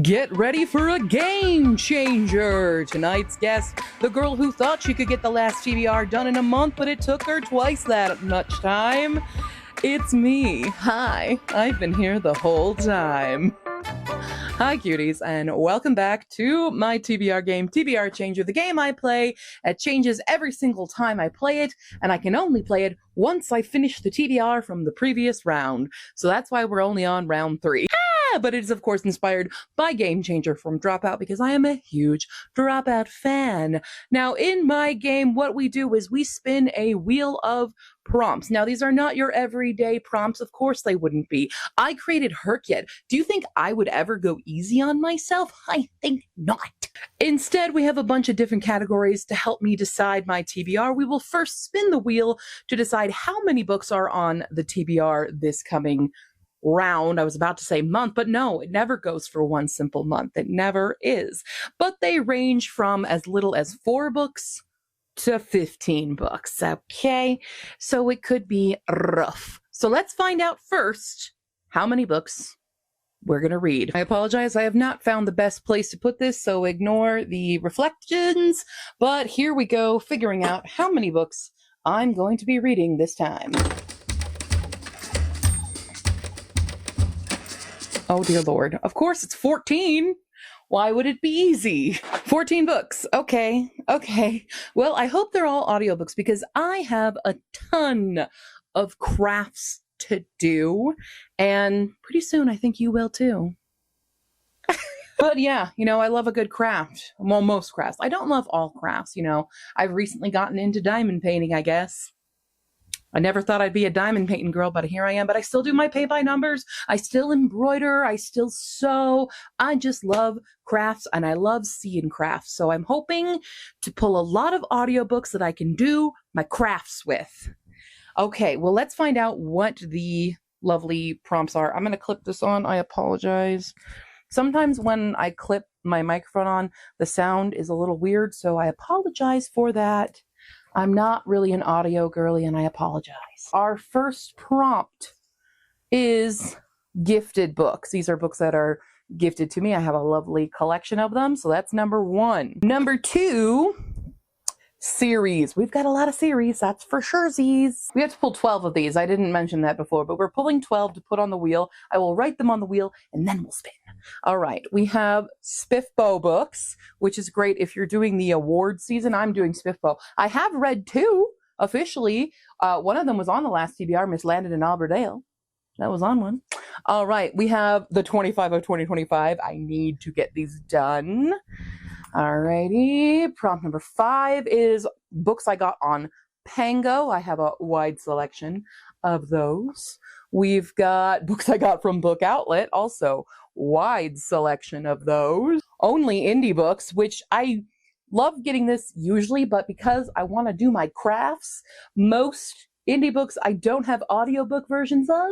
Get ready for a game changer! Tonight's guest, the girl who thought she could get the last TBR done in a month, but it took her twice that much time. It's me. Hi, I've been here the whole time. Hi cuties, and welcome back to my TBR game, TBR Changer, the game I play. It changes every single time I play it, and I can only play it once I finish the TBR from the previous round. So that's why we're only on round 3. But it is, of course, inspired by Game Changer from Dropout because I am a huge Dropout fan. Now, in my game, what we do is we spin a wheel of prompts. Now, these are not your everyday prompts. Of course they wouldn't be. I created Herkyet. Do you think I would ever go easy on myself? I think not. Instead, we have a bunch of different categories to help me decide my TBR. We will first spin the wheel to decide how many books are on the TBR this coming round. I was about to say month, but no, it never goes for one simple month. It never is. But they range from as little as 4 books to 15 books. Okay, so it could be rough. So let's find out first how many books we're going to read. I apologize, I have not found the best place to put this, so ignore the reflections. But here we go, figuring out how many books I'm going to be reading this time. Oh, dear Lord. Of course, it's 14. Why would it be easy? 14 books. Okay. Well, I hope they're all audiobooks because I have a ton of crafts to do. And pretty soon, I think you will too. But yeah, I love a good craft. Well, most crafts. I don't love all crafts, I've recently gotten into diamond painting, I guess. I never thought I'd be a diamond painting girl, but here I am. But I still do my pay by numbers. I still embroider. I still sew. I just love crafts and I love seeing crafts. So I'm hoping to pull a lot of audiobooks that I can do my crafts with. Okay, well, let's find out what the lovely prompts are. I'm going to clip this on. I apologize. Sometimes when I clip my microphone on, the sound is a little weird, so I apologize for that. I'm not really an audio girly, and I apologize. Our first prompt is gifted books. These are books that are gifted to me. I have a lovely collection of them, so that's number 1. Number 2, series. We've got a lot of series, that's for sure. We have to pull 12 of these. I didn't mention that before, but we're pulling 12 to put on the wheel. I will write them on the wheel, and then we'll spin. All right, we have Spiffbo books, which is great if you're doing the award season. I'm doing Spiffbo. I have read 2 officially. One of them was on the last TBR, Miss Landon and Alberdale. That was on one. All right, we have the 25 of 2025. I need to get these done. All righty, prompt number 5 is books I got on Pango. I have a wide selection of those. We've got books I got from Book Outlet, also wide selection of those. Only indie books, which I love getting this usually, but because I want to do my crafts, most indie books I don't have audiobook versions of,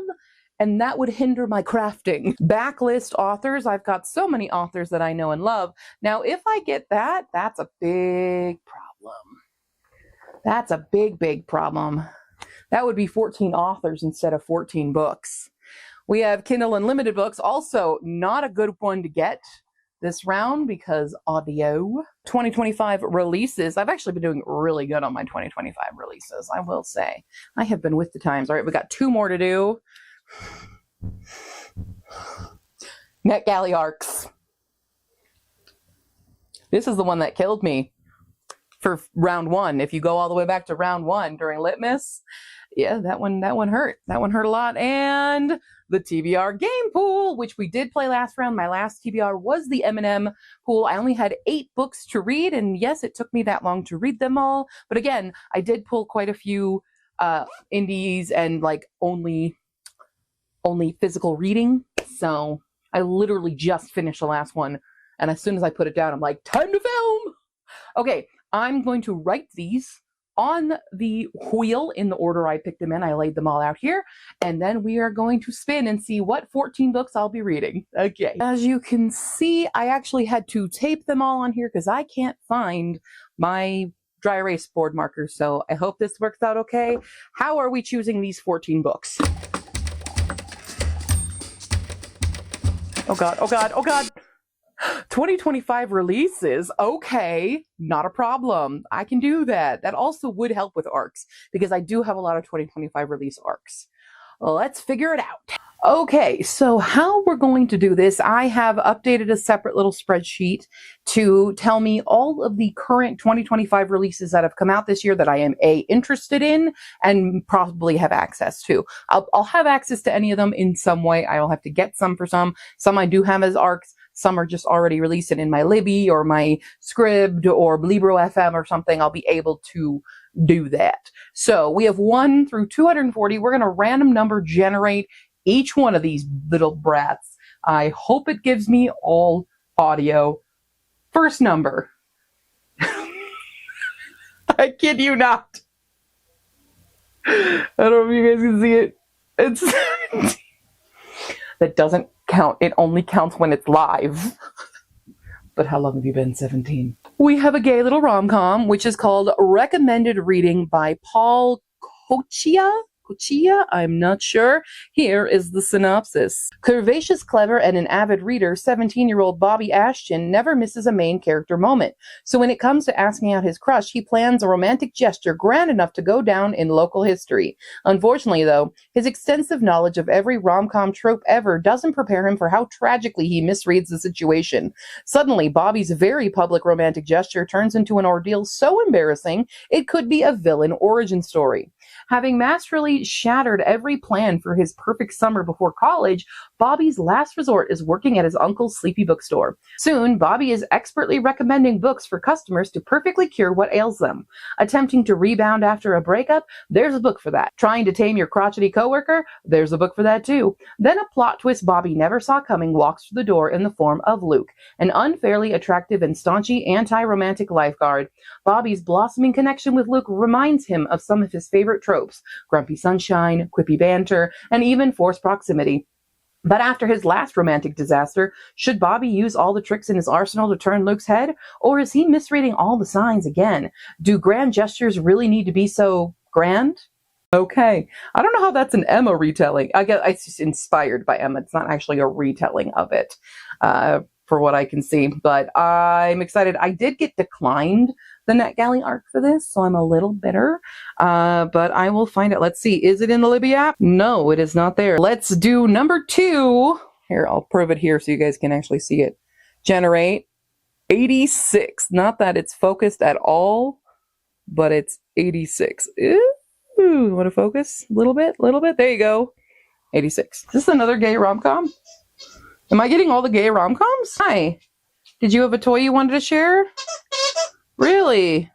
and that would hinder my crafting. Backlist authors, I've got so many authors that I know and love. Now, if I get that, that's a big problem. That's a big problem. That would be 14 authors instead of 14 books. We have Kindle Unlimited books, also not a good one to get this round because audio. 2025 releases. I've actually been doing really good on my 2025 releases, I will say. I have been with the times. All right, we got 2 more to do. NetGalley Arcs. This is the one that killed me for round 1. If you go all the way back to round 1 during Litmus, yeah, that one hurt. That one hurt a lot. And the TBR game pool, which we did play last round. My last TBR was the M&M pool. I only had 8 books to read, and yes, it took me that long to read them all. But again, I did pull quite a few indies and like only physical reading. So I literally just finished the last one, and as soon as I put it down, I'm like, time to film. Okay, I'm going to write these on the wheel in the order I picked them in. I laid them all out here, and then we are going to spin and see what 14 books I'll be reading. Okay. As you can see, I actually had to tape them all on here because I can't find my dry erase board markers, so I hope this works out okay. How are we choosing these 14 books? Oh God, oh God, oh God. 2025 releases. Okay, not a problem. I can do that. That also would help with arcs because I do have a lot of 2025 release arcs. Let's figure it out. Okay, so how we're going to do this, I have updated a separate little spreadsheet to tell me all of the current 2025 releases that have come out this year that I am interested in and probably have access to. I'll have access to any of them in some way. I'll have to get some for some. Some I do have as arcs. Some are just already released in my Libby or my Scribd or Libro FM or something. I'll be able to do that. So we have 1 through 240. We're going to random number generate each one of these little brats. I hope it gives me all audio. First number. I kid you not. I don't know if you guys can see it. It's 17. That doesn't count. It only counts when it's live. But how long have you been 17? We have a gay little rom-com, which is called Recommended Reading by Paul Kochia? I'm not sure. Here is the synopsis. Curvaceous, clever, and an avid reader, 17-year-old Bobby Ashton never misses a main character moment. So when it comes to asking out his crush, he plans a romantic gesture grand enough to go down in local history. Unfortunately, though, his extensive knowledge of every rom-com trope ever doesn't prepare him for how tragically he misreads the situation. Suddenly, Bobby's very public romantic gesture turns into an ordeal so embarrassing, it could be a villain origin story. Having masterfully shattered every plan for his perfect summer before college, Bobby's last resort is working at his uncle's sleepy bookstore. Soon, Bobby is expertly recommending books for customers to perfectly cure what ails them. Attempting to rebound after a breakup? There's a book for that. Trying to tame your crotchety coworker? There's a book for that too. Then a plot twist Bobby never saw coming walks through the door in the form of Luke, an unfairly attractive and staunchy anti-romantic lifeguard. Bobby's blossoming connection with Luke reminds him of some of his favorite tropes: grumpy sunshine, quippy banter, and even forced proximity. But after his last romantic disaster, should Bobby use all the tricks in his arsenal to turn Luke's head? Or is he misreading all the signs again? Do grand gestures really need to be so grand? Okay. I don't know how that's an Emma retelling. I guess it's just inspired by Emma. It's not actually a retelling of it, for what I can see. But I'm excited. I did get declined the NetGalley arc for this, so I'm a little bitter. But I will find it. Let's see. Is it in the Libby app? No, it is not there. Let's do number 2. Here, I'll prove it here so you guys can actually see it. Generate 86. Not that it's focused at all, but it's 86. Ooh, want to focus a little bit? There you go. 86. Is this another gay rom-com? Am I getting all the gay rom-coms? Hi. Did you have a toy you wanted to share? Really?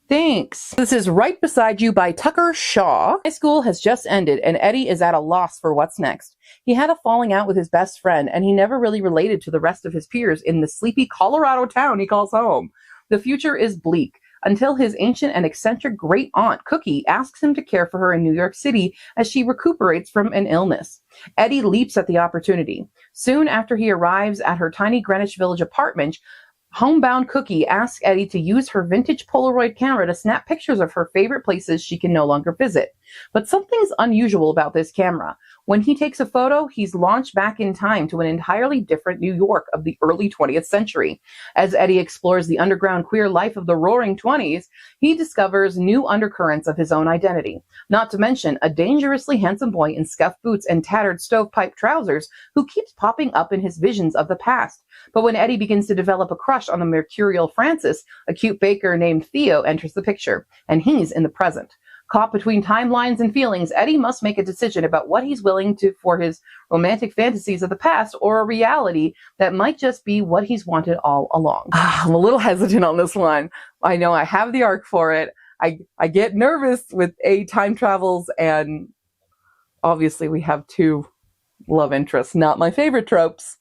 Thanks. This is Right Beside You by Tucker Shaw. High school has just ended, and Eddie is at a loss for what's next. He had a falling out with his best friend, and he never really related to the rest of his peers in the sleepy Colorado town he calls home. The future is bleak, until his ancient and eccentric great-aunt, Cookie, asks him to care for her in New York City as she recuperates from an illness. Eddie leaps at the opportunity. Soon after he arrives at her tiny Greenwich Village apartment, homebound Cookie asks Eddie to use her vintage Polaroid camera to snap pictures of her favorite places she can no longer visit. But something's unusual about this camera. When he takes a photo, he's launched back in time to an entirely different New York of the early 20th century. As Eddie explores the underground queer life of the Roaring Twenties, he discovers new undercurrents of his own identity. Not to mention a dangerously handsome boy in scuffed boots and tattered stovepipe trousers who keeps popping up in his visions of the past. But when Eddie begins to develop a crush on the mercurial Francis, a cute baker named Theo enters the picture, and he's in the present. Caught between timelines and feelings, Eddie must make a decision about what he's willing to for his romantic fantasies of the past or a reality that might just be what he's wanted all along. I'm a little hesitant on this one. I know I have the arc for it. I get nervous with time travels, and obviously we have 2 love interests. Not my favorite tropes,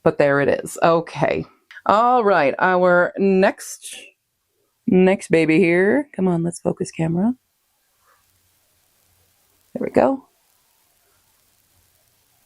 but there it is. Okay. All right. Our next baby here. Come on, let's focus camera. There we go.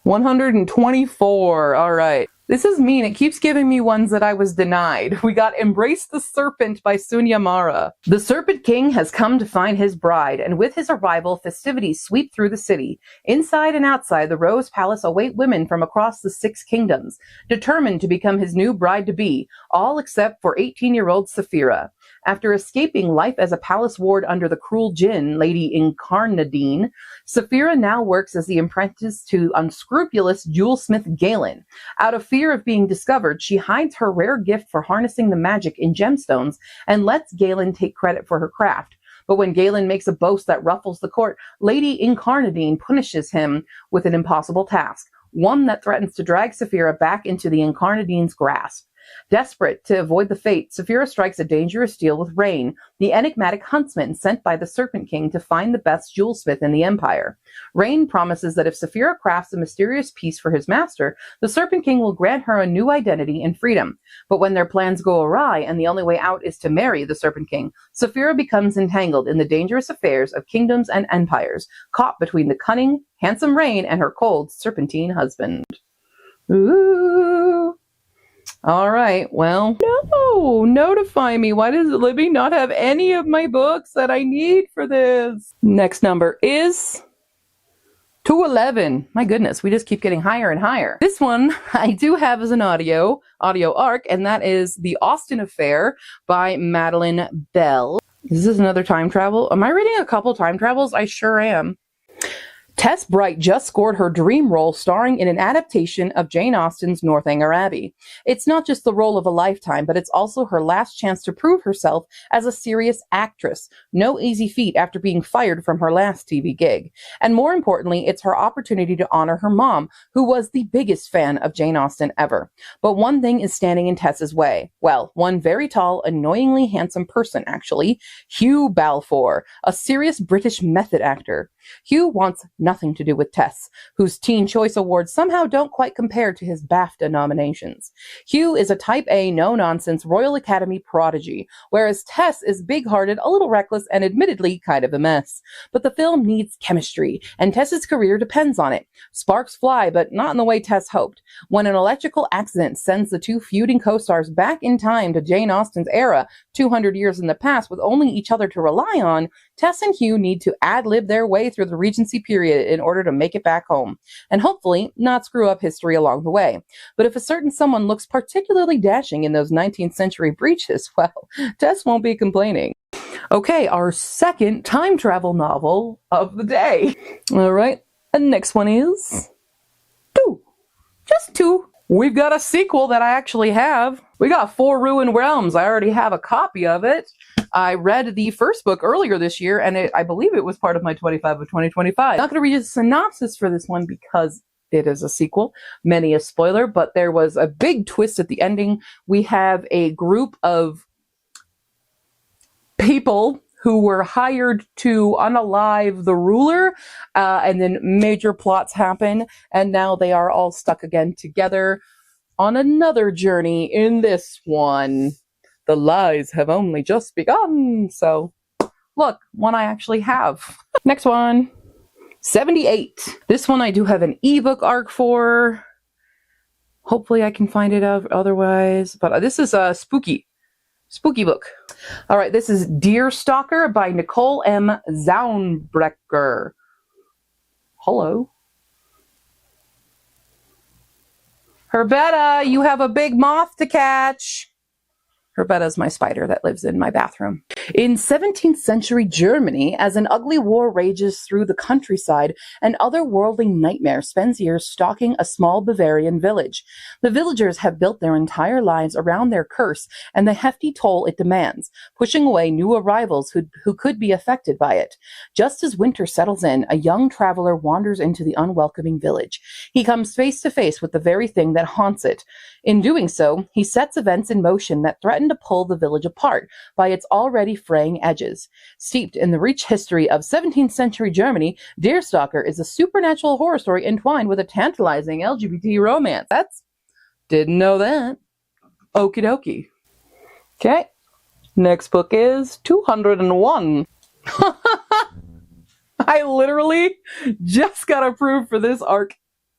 124. All right. This is mean. It keeps giving me ones that I was denied. We got Embrace the Serpent by Sunyamara. The Serpent King has come to find his bride, and with his arrival, festivities sweep through the city. Inside and outside the Rose Palace await women from across the 6 kingdoms, determined to become his new bride-to-be, all except for 18-year-old Saphira. After escaping life as a palace ward under the cruel Jinn, Lady Incarnadine, Saphira now works as the apprentice to unscrupulous jewelsmith Galen. Out of fear of being discovered, she hides her rare gift for harnessing the magic in gemstones and lets Galen take credit for her craft. But when Galen makes a boast that ruffles the court, Lady Incarnadine punishes him with an impossible task, one that threatens to drag Saphira back into the Incarnadine's grasp. Desperate to avoid the fate, Saphira strikes a dangerous deal with Rain, the enigmatic huntsman sent by the Serpent King to find the best jewelsmith in the Empire. Rain promises that if Saphira crafts a mysterious piece for his master, the Serpent King will grant her a new identity and freedom. But when their plans go awry and the only way out is to marry the Serpent King, Saphira becomes entangled in the dangerous affairs of kingdoms and empires, caught between the cunning, handsome Rain and her cold, serpentine husband. Ooh. All right, well, no, notify me. Why does Libby not have any of my books that I need for this? Next number is 211. My goodness, we just keep getting higher and higher. This one I do have as an audio arc, and that is The Austen Affair by Madeline Bell. Is this another time travel? Am I reading a couple time travels? I sure am. Tess Bright just scored her dream role starring in an adaptation of Jane Austen's Northanger Abbey. It's not just the role of a lifetime, but it's also her last chance to prove herself as a serious actress. No easy feat after being fired from her last TV gig. And more importantly, it's her opportunity to honor her mom, who was the biggest fan of Jane Austen ever. But one thing is standing in Tess's way. Well, one very tall, annoyingly handsome person, actually. Hugh Balfour, a serious British method actor. Hugh wants nothing to do with Tess, whose Teen Choice Awards somehow don't quite compare to his BAFTA nominations. Hugh is a type A, no-nonsense Royal Academy prodigy, whereas Tess is big-hearted, a little reckless, and admittedly kind of a mess. But the film needs chemistry, and Tess's career depends on it. Sparks fly, but not in the way Tess hoped. When an electrical accident sends the two feuding co-stars back in time to Jane Austen's era, 200 years in the past, with only each other to rely on, Tess and Hugh need to ad-lib their way through the Regency period in order to make it back home, and hopefully not screw up history along the way. But if a certain someone looks particularly dashing in those 19th century breeches, well, Tess won't be complaining. Okay, our second time travel novel of the day. All right, and next one is 2. Just 2. We've got a sequel that I actually have. We got Four Ruined Realms. I already have a copy of it. I read the first book earlier this year, and I believe it was part of my 25 of 2025. I'm not going to read a synopsis for this one because it is a sequel. Many a spoiler, but there was a big twist at the ending. We have a group of people who were hired to unalive the ruler, and then major plots happen, and now they are all stuck again together on another journey in this one. The lies have only just begun. So, look, one I actually have. Next one, 78. This one I do have an ebook arc for. Hopefully I can find it otherwise. But this is a spooky book. All right, this is Deerstalker by Nicole M. Zaunbrecher. Hello. Herbetta, you have a big moth to catch. Herbetta's my spider that lives in my bathroom. In 17th century Germany, as an ugly war rages through the countryside, an otherworldly nightmare spends years stalking a small Bavarian village. The villagers have built their entire lives around their curse and the hefty toll it demands, pushing away new arrivals who could be affected by it. Just as winter settles in, a young traveler wanders into the unwelcoming village. He comes face to face with the very thing that haunts it. In doing so, he sets events in motion that threaten to pull the village apart by its already fraying edges. Steeped in the rich history of 17th century Germany, Deerstalker is a supernatural horror story entwined with a tantalizing LGBT romance. Didn't know that. Okie dokie. Okay. Next book is 201. I literally just got approved for this arc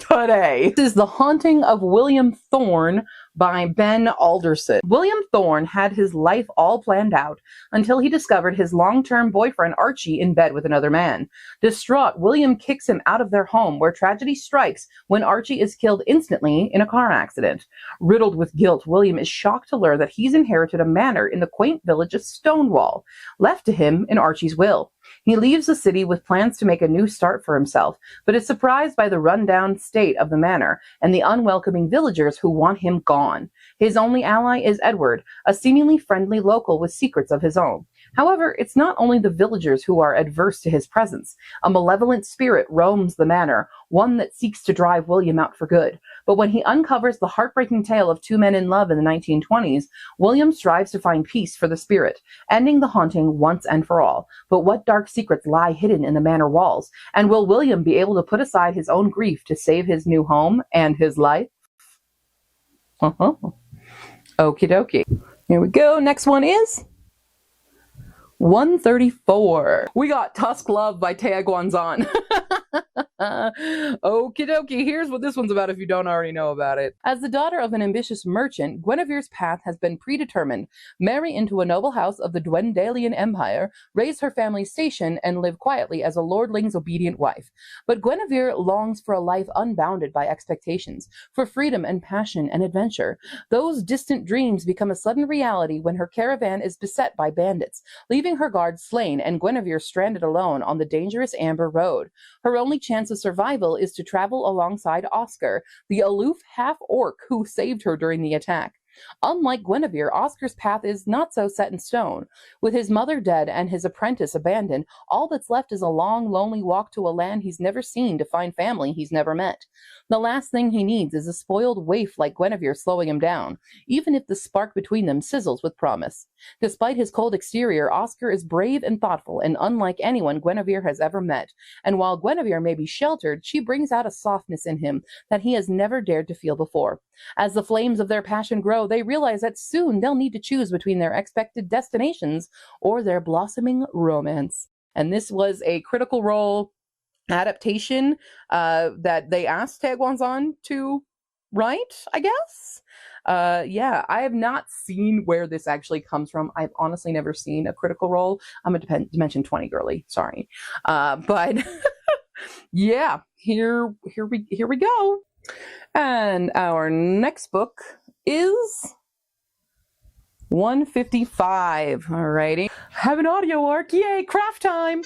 today. This is The Haunting of William Thorne by Ben Alderson. William Thorne had his life all planned out until he discovered his long-term boyfriend Archie in bed with another man. Distraught, William kicks him out of their home, where tragedy strikes when Archie is killed instantly in a car accident. Riddled with guilt, William is shocked to learn that he's inherited a manor in the quaint village of Stonewall, left to him in Archie's will. He leaves the city with plans to make a new start for himself, but is surprised by the run-down state of the manor and the unwelcoming villagers who want him gone. His only ally is Edward, a seemingly friendly local with secrets of his own. However, it's not only the villagers who are adverse to his presence. A malevolent spirit roams the manor, one that seeks to drive William out for good. But when he uncovers the heartbreaking tale of two men in love in the 1920s, William strives to find peace for the spirit, ending the haunting once and for all. But what dark secrets lie hidden in the manor walls? And will William be able to put aside his own grief to save his new home and his life? Okie dokie. Here we go. Next one is 134. We got Tusk Love by Tea Guanzan. Okie dokie, here's what this one's about if you don't already know about it. As the daughter of an ambitious merchant, Guinevere's path has been predetermined. Marry into a noble house of the Dwendalian Empire, raise her family's station, and live quietly as a lordling's obedient wife. But Guinevere longs for a life unbounded by expectations, for freedom and passion and adventure. Those distant dreams become a sudden reality when her caravan is beset by bandits, leaving her guards slain and Guinevere stranded alone on the dangerous Amber Road. Her only chance of survival is to travel alongside Oscar, the aloof half-orc who saved her during the attack. Unlike Guinevere, Oscar's path is not so set in stone. With his mother dead and his apprentice abandoned, all that's left is a long, lonely walk to a land he's never seen to find family he's never met. The last thing he needs is a spoiled waif like Guinevere slowing him down, even if the spark between them sizzles with promise. Despite his cold exterior, Oscar is brave and thoughtful and unlike anyone Guinevere has ever met. And while Guinevere may be sheltered, she brings out a softness in him that he has never dared to feel before. As the flames of their passion grow, they realize that soon they'll need to choose between their expected destinations or their blossoming romance. And this was a Critical Role adaptation that they asked Tea Guanzan to write, I guess. Yeah, I have not seen where this actually comes from. I've honestly never seen a Critical Role. I'm a Dimension 20 girly, sorry. But yeah, here we go. And our next book is 155. Alrighty. Have an audio arc. Yay, craft time.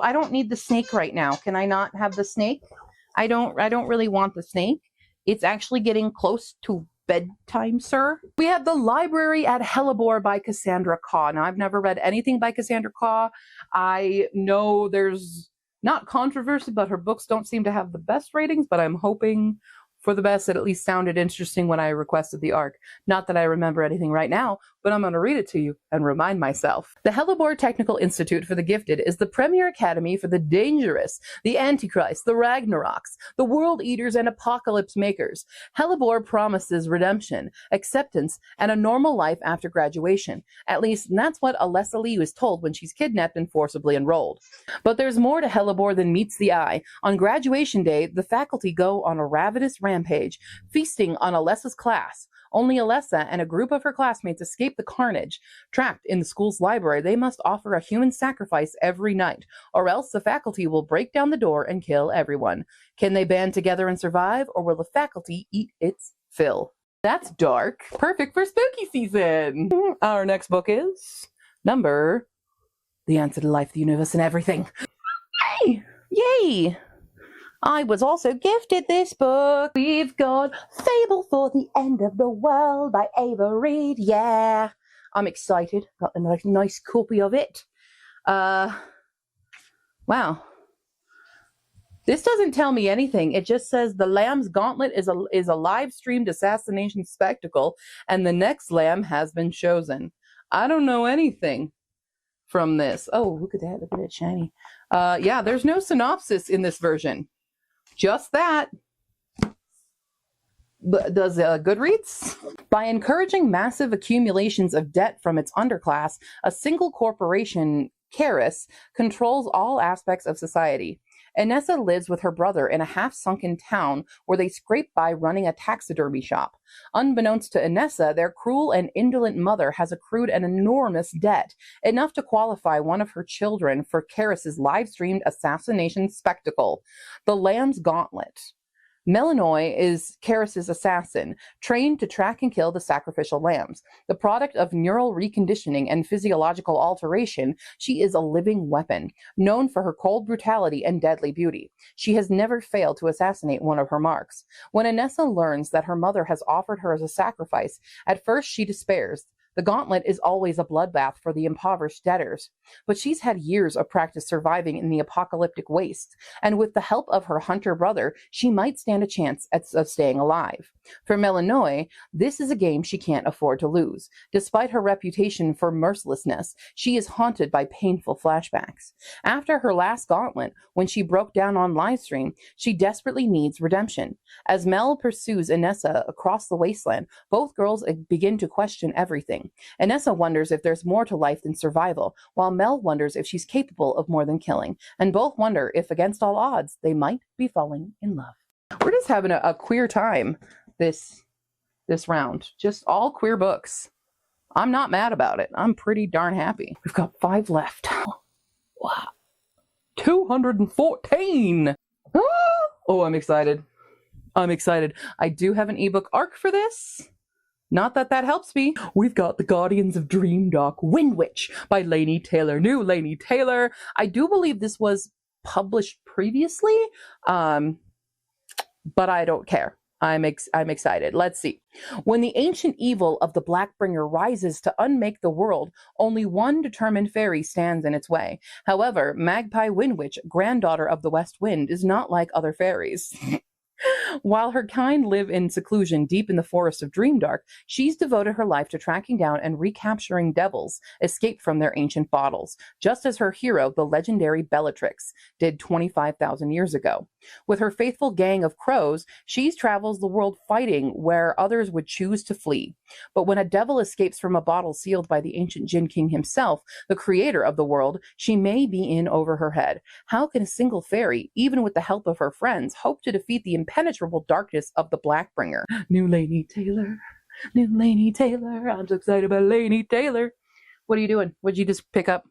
I don't need the snake right now. Can I not have the snake? I don't really want the snake. It's actually getting close to bedtime, sir. We have The Library at Hellebore by Cassandra Caw. Now, I've never read anything by Cassandra Caw. I know there's not controversy, but her books don't seem to have the best ratings, but I'm hoping for the best. It at least sounded interesting when I requested the arc. Not that I remember anything right now, but I'm going to read it to you and remind myself. The Hellebore Technical Institute for the Gifted is the premier academy for the dangerous, the Antichrist, the Ragnaroks, the World Eaters, and Apocalypse Makers. Hellebore promises redemption, acceptance, and a normal life after graduation. At least that's what Alessa Liu is told when she's kidnapped and forcibly enrolled. But there's more to Hellebore than meets the eye. On graduation day, the faculty go on a ravenous rampage, feasting on Alessa's class. Only Alessa and a group of her classmates escape the carnage. Trapped in the school's library, they must offer a human sacrifice every night, or else the faculty will break down the door and kill everyone. Can they band together and survive, or will the faculty eat its fill? That's dark. Perfect for spooky season. Our next book is number The Answer to Life, the Universe, and Everything. Yay! Yay! I was also gifted this book. We've got Fable for the End of the World by Ava Reed. Yeah, I'm excited. Got a nice copy of it. Wow. This doesn't tell me anything. It just says the Lamb's Gauntlet is a live-streamed assassination spectacle, and the next lamb has been chosen. I don't know anything from this. Oh, look at that. Look at that shiny. Yeah, there's no synopsis in this version. Just that. Does Goodreads? By encouraging massive accumulations of debt from its underclass, a single corporation, Karis, controls all aspects of society. Inessa lives with her brother in a half-sunken town where they scrape by running a taxidermy shop. Unbeknownst to Inessa, their cruel and indolent mother has accrued an enormous debt, enough to qualify one of her children for Karis's live-streamed assassination spectacle, the Lamb's Gauntlet. Melinoy is Karis's assassin, trained to track and kill the sacrificial lambs. The product of neural reconditioning and physiological alteration, she is a living weapon, known for her cold brutality and deadly beauty. She has never failed to assassinate one of her marks. When Inessa learns that her mother has offered her as a sacrifice, at first she despairs. The gauntlet is always a bloodbath for the impoverished debtors. But she's had years of practice surviving in the apocalyptic wastes, and with the help of her hunter brother, she might stand a chance of staying alive. For Melinoy, this is a game she can't afford to lose. Despite her reputation for mercilessness, she is haunted by painful flashbacks. After her last gauntlet, when she broke down on livestream, she desperately needs redemption. As Mel pursues Inessa across the wasteland, both girls begin to question everything. Inessa wonders if there's more to life than survival, while Mel wonders if she's capable of more than killing, and both wonder if, against all odds, they might be falling in love. We're just having a queer time this round. Just all queer books. I'm not mad about it. I'm pretty darn happy. We've got 5 left. Wow. 214! Oh, I'm excited. I'm excited. I do have an ebook arc for this. Not that that helps me. We've got The Guardians of Dreamdock, Wind Witch by Laini Taylor. New Laini Taylor. I do believe this was published previously, but I don't care. I'm excited. Let's see. When the ancient evil of the Blackbringer rises to unmake the world, only one determined fairy stands in its way. However, Magpie Windwitch, granddaughter of the West Wind, is not like other fairies. While her kind live in seclusion deep in the forest of Dreamdark, she's devoted her life to tracking down and recapturing devils escaped from their ancient bottles, just as her hero, the legendary Bellatrix, did 25,000 years ago. With her faithful gang of crows, she travels the world fighting where others would choose to flee. But when a devil escapes from a bottle sealed by the ancient Jinn King himself, the creator of the world, she may be in over her head. How can a single fairy, even with the help of her friends, hope to defeat the impenetrable darkness of the Blackbringer? New Laini Taylor. New Laini Taylor. I'm so excited about Laini Taylor. What are you doing? What'd you just pick up?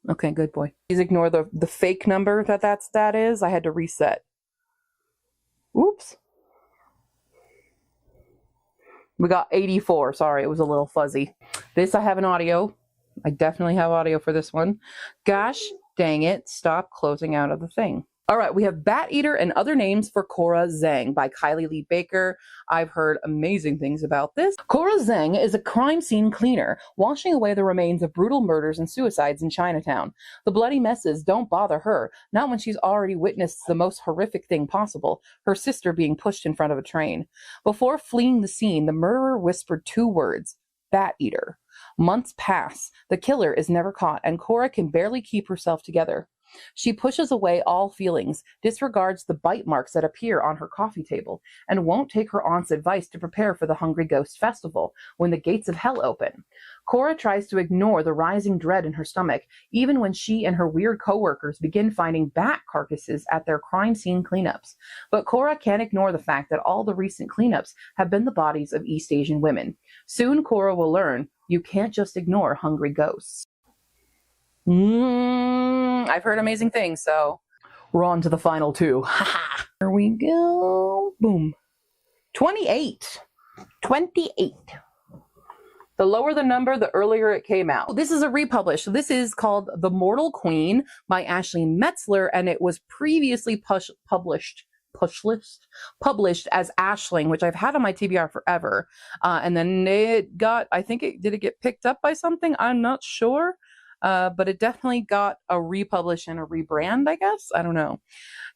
Okay, good boy. Please ignore the fake number that is. I had to reset. Oops. We got 84. Sorry, it was a little fuzzy. This, I have an audio. I definitely have audio for this one. Gosh dang it. Stop closing out of the thing. All right, we have Bat Eater and Other Names for Cora Zhang by Kylie Lee Baker. I've heard amazing things about this. Cora Zhang is a crime scene cleaner, washing away the remains of brutal murders and suicides in Chinatown. The bloody messes don't bother her, not when she's already witnessed the most horrific thing possible, her sister being pushed in front of a train. Before fleeing the scene, the murderer whispered 2 words, Bat Eater. Months pass, the killer is never caught, and Cora can barely keep herself together. She pushes away all feelings, disregards the bite marks that appear on her coffee table, and won't take her aunt's advice to prepare for the Hungry Ghost Festival when the gates of hell open. Cora tries to ignore the rising dread in her stomach, even when she and her weird coworkers begin finding bat carcasses at their crime scene cleanups. But Cora can't ignore the fact that all the recent cleanups have been the bodies of East Asian women. Soon Cora will learn you can't just ignore hungry ghosts. I've heard amazing things, so we're on to the final 2. Here we go. Boom. 28. 28. The lower the number, the earlier it came out. This is a republish. This is called The Mortal Queen by Ashley Metzler, and it was previously published as Ashling, which I've had on my TBR forever. And then it got, did it get picked up by something? I'm not sure. But it definitely got a republish and a rebrand, I guess. I don't know.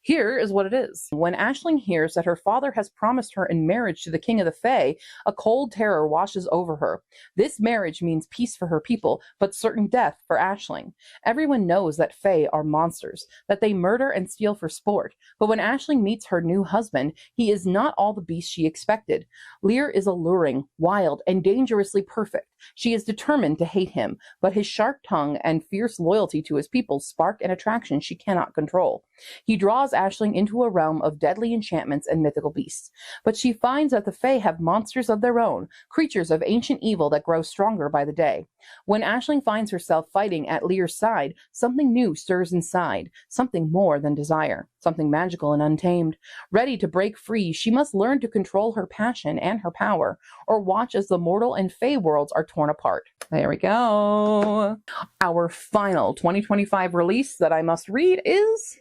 Here is what it is. When Aisling hears that her father has promised her in marriage to the king of the Fae, a cold terror washes over her. This marriage means peace for her people, but certain death for Aisling. Everyone knows that Fae are monsters, that they murder and steal for sport. But when Aisling meets her new husband, he is not all the beast she expected. Lear is alluring, wild, and dangerously perfect. She is determined to hate him, but his sharp tongue young and fierce loyalty to his people spark an attraction she cannot control. He draws Aisling into a realm of deadly enchantments and mythical beasts. But she finds that the Fae have monsters of their own, creatures of ancient evil that grow stronger by the day. When Aisling finds herself fighting at Lear's side, something new stirs inside, something more than desire, something magical and untamed. Ready to break free, she must learn to control her passion and her power, or watch as the mortal and Fae worlds are torn apart. There we go. Our final 2025 release that I must read is...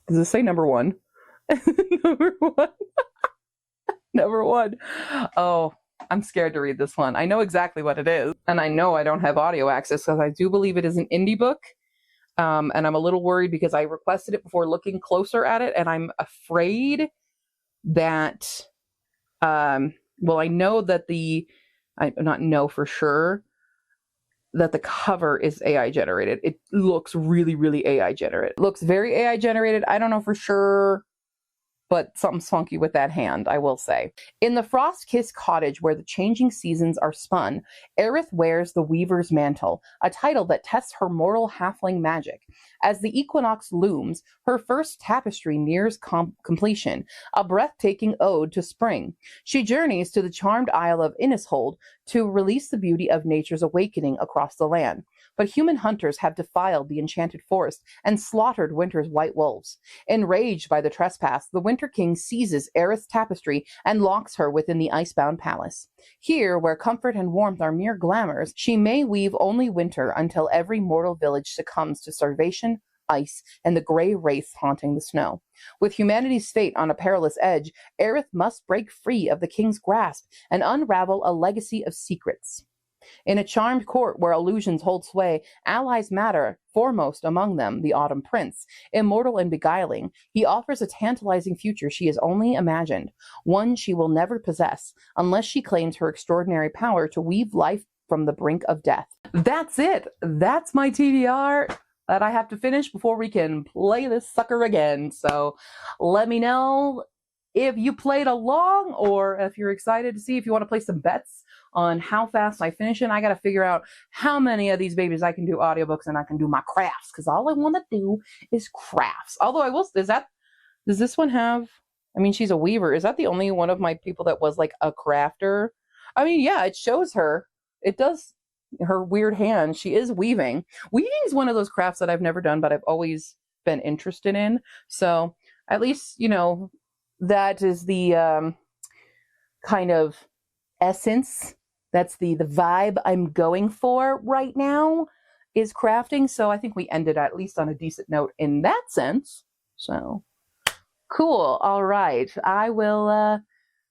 Does it say number one? Number one. Number one. Oh, I'm scared to read this one. I know exactly what it is, and I know I don't have audio access because I do believe it is an indie book. And I'm a little worried because I requested it before looking closer at it, and I'm afraid that, well, I know that I not know for sure that the cover is AI generated. It looks really, really AI generated. It looks very AI generated. I don't know for sure, but something's funky with that hand, I will say. In the frost-kissed cottage where the changing seasons are spun, Aerith wears the Weaver's Mantle, a title that tests her mortal halfling magic. As the equinox looms, her first tapestry nears completion, a breathtaking ode to spring. She journeys to the charmed Isle of Innishold to release the beauty of nature's awakening across the land. But human hunters have defiled the enchanted forest and slaughtered winter's white wolves. Enraged by the trespass, the Winter King seizes Aerith's tapestry and locks her within the icebound palace. Here, where comfort and warmth are mere glamours, she may weave only winter until every mortal village succumbs to starvation, ice, and the gray wraiths haunting the snow. With humanity's fate on a perilous edge, Aerith must break free of the king's grasp and unravel a legacy of secrets. In a charmed court where illusions hold sway, allies matter, foremost among them the Autumn Prince. Immortal and beguiling, he offers a tantalizing future she has only imagined, one she will never possess, unless she claims her extraordinary power to weave life from the brink of death. That's it! That's my TBR that I have to finish before we can play this sucker again. So let me know if you played along, or if you're excited to see if you want to play some bets on how fast I finish it. I got to figure out how many of these babies I can do audiobooks and I can do my crafts, because all I want to do is crafts. Although I will, does this one have, I mean, she's a weaver. Is that the only one of my people that was like a crafter? I mean, yeah, it shows her. It does, her weird hand. She is weaving. Weaving is one of those crafts that I've never done, but I've always been interested in. So at least, you know, that is the kind of essence. That's the vibe I'm going for right now, is crafting. So I think we ended at least on a decent note in that sense. So cool. All right. I will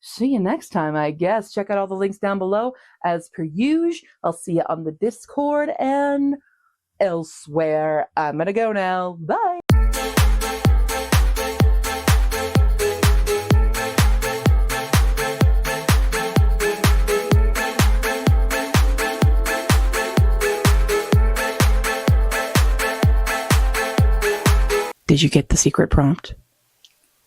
see you next time, I guess. Check out all the links down below. As per usual, I'll see you on the Discord and elsewhere. I'm going to go now. Bye. Did you get the secret prompt?